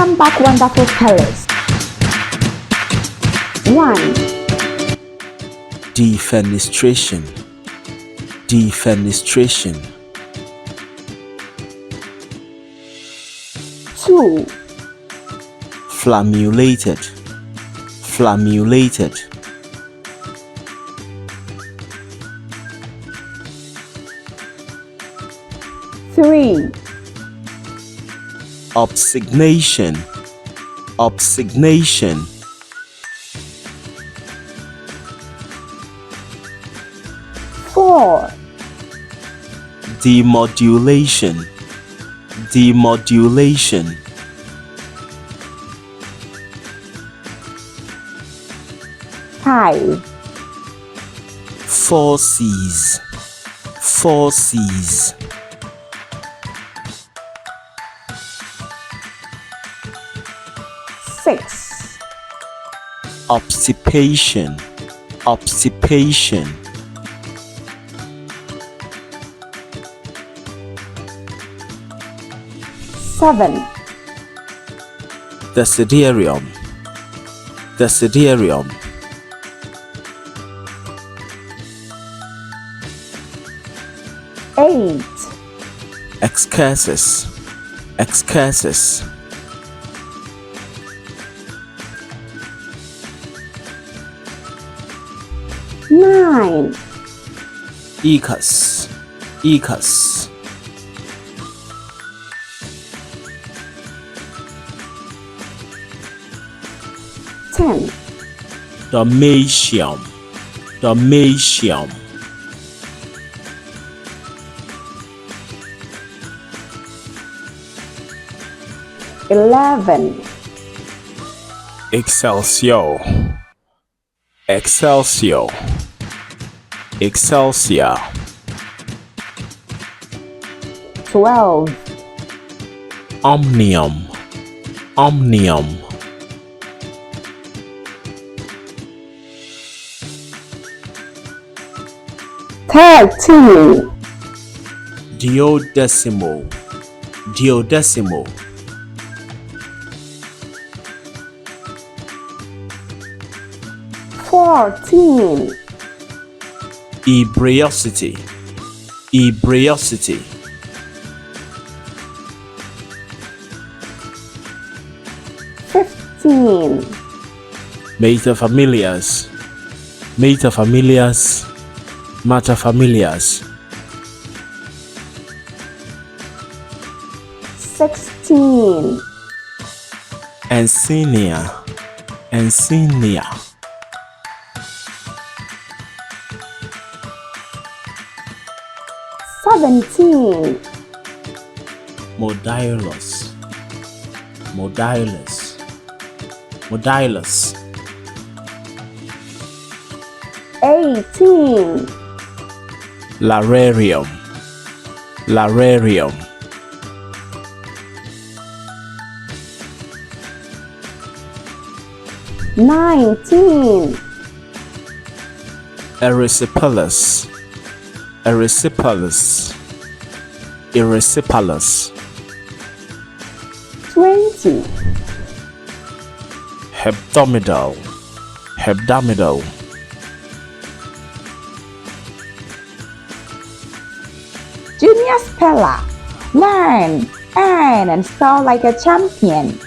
Welcome back, wonderful spellers. 1, defenestration, defenestration, 2, flammulated, flammulated, 3, obsignation, obsignation, 4, demodulation, demodulation, 5, forces, forces, 6, obstipation, obstipation, 7, desiderium, desiderium, 8, excursus, excursus, 9, ecus, ecus, 10, domatium, domatium, 11, excelsior, excelsior, excelsior, 12, omnium, omnium, 13, duodecimo, duodecimo, 14, ebriosity, ebriosity, 15, materfamilias, materfamilias, materfamilias, 16, encenia, encenia, 17, modulus, modulus, modulus, 18, lararium, lararium, 19, erysipelas, erysipelas, erysipelas, 20, hebdomadal, hebdomadal, Junior speller. Learn, earn, and spell like a champion.